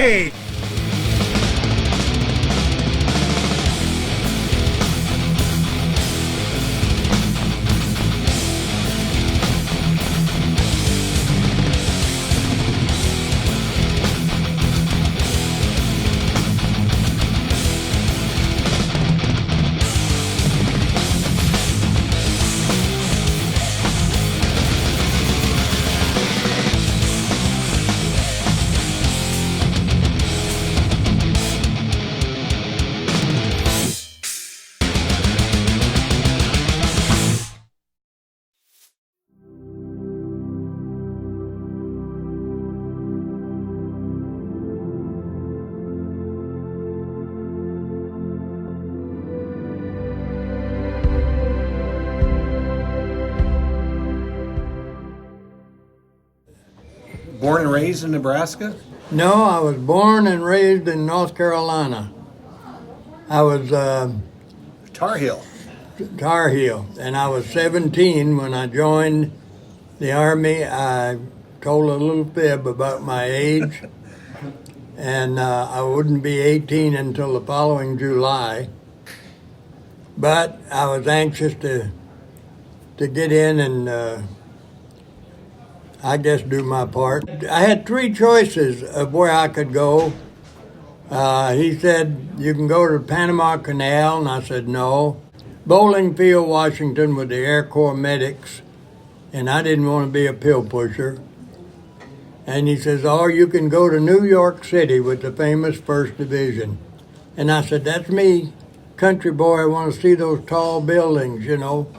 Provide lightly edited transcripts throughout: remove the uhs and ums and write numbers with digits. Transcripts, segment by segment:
DDay! Born and raised in Nebraska? No, I was born and raised in North Carolina. I was Tar Heel. Tar Heel, and I was 17 when I joined the Army. I told a little fib about my age, and I wouldn't be 18 until the following July. But I was anxious to get in and I guess do my part. I had three choices of where I could go. He said, you can go to the Panama Canal, and I said no. Bowling Field, Washington with the Air Corps medics, and I didn't want to be a pill pusher. And he says, or you can go to New York City with the famous 1st Division. And I said, that's me, country boy, I want to see those tall buildings, you know.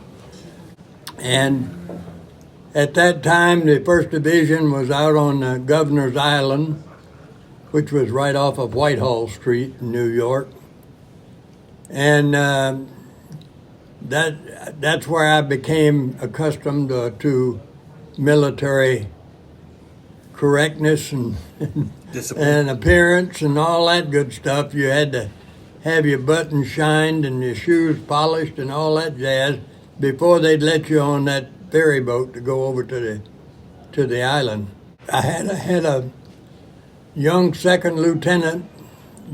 And at that time, the 1st Division was out on Governor's Island, which was right off of Whitehall Street in New York. And that's where I became accustomed to military correctness and appearance and all that good stuff. You had to have your buttons shined and your shoes polished and all that jazz before they'd let you on that ferry boat to go over to the island. I had a young second lieutenant,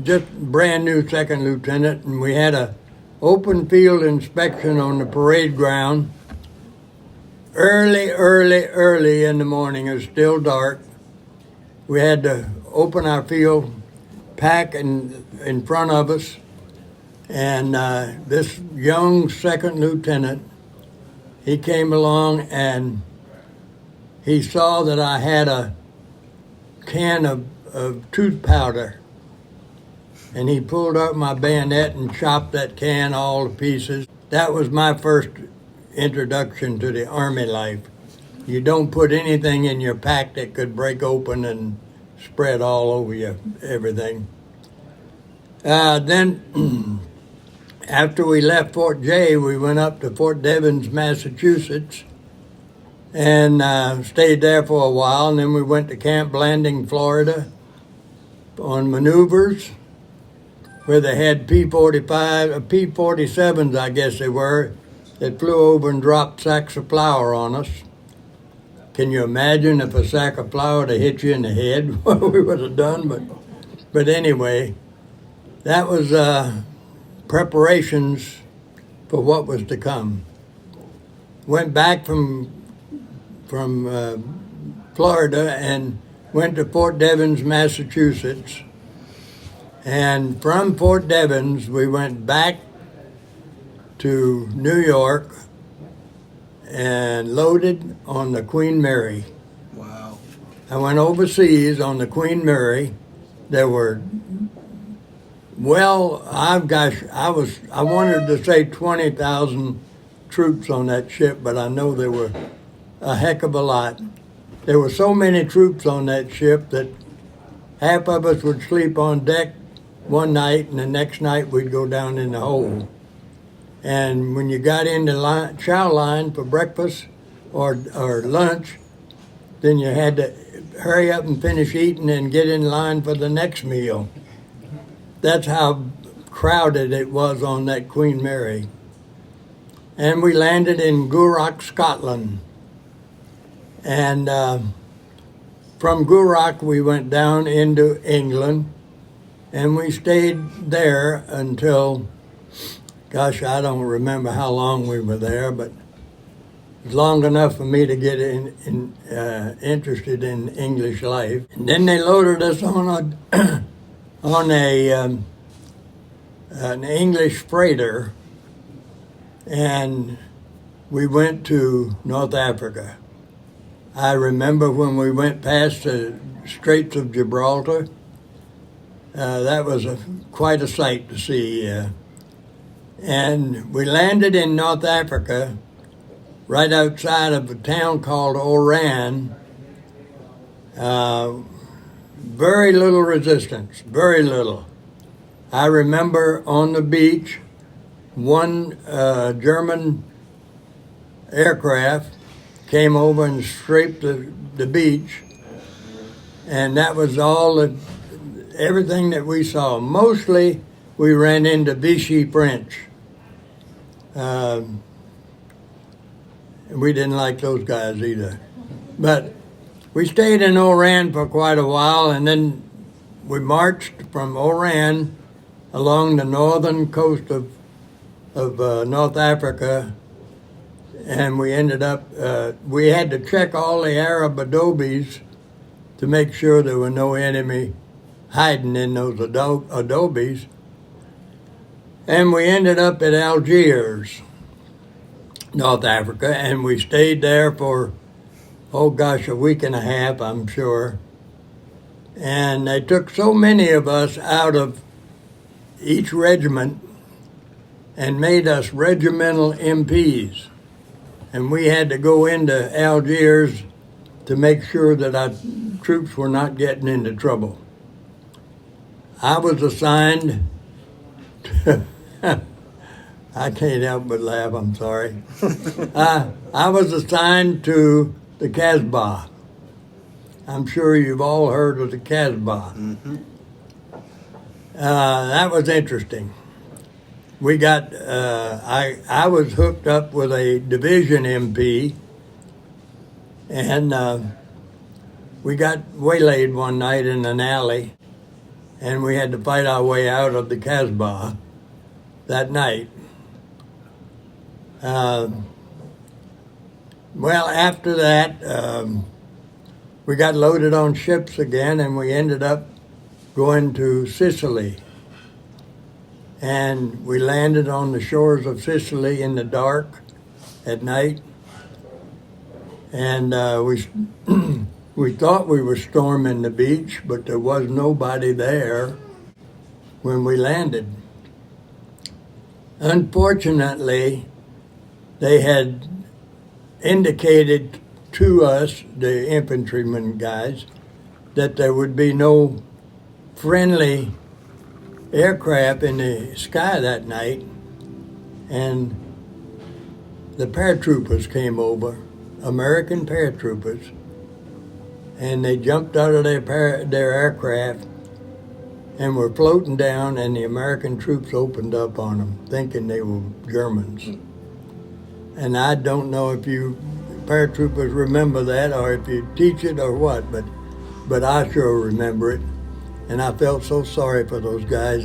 just brand new second lieutenant, and we had a open field inspection on the parade ground early in the morning. It was still dark. We had to open our field pack in front of us, and this young second lieutenant, he came along and he saw that I had a can of tooth powder, and he pulled out my bayonet and chopped that can all to pieces. That was my first introduction to the Army life. You don't put anything in your pack that could break open and spread all over you, everything. Then after we left Fort Jay, we went up to Fort Devens, Massachusetts, and stayed there for a while. And then we went to Camp Blanding, Florida, on maneuvers, where they had P-47s, I guess they were, that flew over and dropped sacks of flour on us. Can you imagine if a sack of flour to hit you in the head? What we would have done, but anyway, that was preparations for what was to come. Went back from Florida and went to Fort Devens, Massachusetts. And from Fort Devens, we went back to New York and loaded on the Queen Mary. Wow. I went overseas on the Queen Mary. There were, I wanted to say 20,000 troops on that ship, but I know there were a heck of a lot. There were so many troops on that ship that half of us would sleep on deck one night, and the next night we'd go down in the hold. And when you got into chow line for breakfast or lunch, then you had to hurry up and finish eating and get in line for the next meal. That's how crowded it was on that Queen Mary. And we landed in Gourock, Scotland. And from Gourock, we went down into England, and we stayed there until, gosh, I don't remember how long we were there, but it was long enough for me to get interested in English life. And then they loaded us on an English freighter, and we went to North Africa. I remember when we went past the Straits of Gibraltar. That was quite a sight to see. And we landed in North Africa, right outside of a town called Oran. Very little resistance, very little. I remember on the beach, one German aircraft came over and scraped the beach, and that was everything that we saw. Mostly we ran into Vichy French. We didn't like those guys either. But we stayed in Oran for quite a while, and then we marched from Oran along the northern coast of North Africa, and we ended up, we had to check all the Arab adobes to make sure there were no enemy hiding in those adobes. And we ended up at Algiers, North Africa, and we stayed there for, oh gosh, a week and a half, I'm sure. And they took so many of us out of each regiment and made us regimental MPs. And we had to go into Algiers to make sure that our troops were not getting into trouble. I was assigned to, I can't help but laugh, I'm sorry. I was assigned to the Casbah. I'm sure you've all heard of the Casbah. Mm-hmm. That was interesting. We got, I was hooked up with a division MP, and we got waylaid one night in an alley, and we had to fight our way out of the Casbah that night. Well, after that, we got loaded on ships again, and we ended up going to Sicily. And we landed on the shores of Sicily in the dark at night. And we thought we were storming the beach, but there was nobody there when we landed. Unfortunately, they had indicated to us, the infantrymen guys, that there would be no friendly aircraft in the sky that night, and the paratroopers came over, American paratroopers, and they jumped out of their aircraft and were floating down, and the American troops opened up on them, thinking they were Germans. And I don't know if you paratroopers remember that, or if you teach it or what, but I sure remember it. And I felt so sorry for those guys.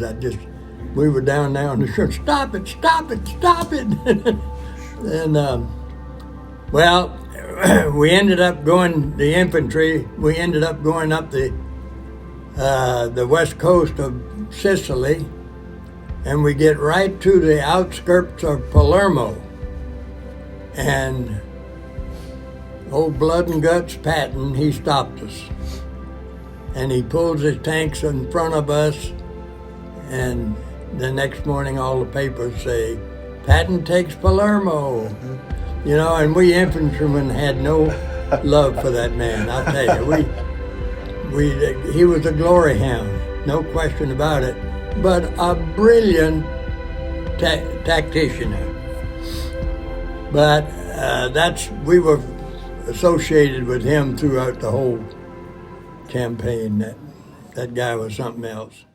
We were down there on the shore, stop it, stop it, stop it. And, well, we ended up going, the infantry, we ended up going up the west coast of Sicily, and we get right to the outskirts of Palermo. And old Blood and Guts Patton, he stopped us. And he pulls his tanks in front of us, and the next morning all the papers say, Patton takes Palermo. You know, and we infantrymen had no love for that man, I'll tell you. He was a glory hound, no question about it, but a brilliant tactician. But we were associated with him throughout the whole campaign. That guy was something else.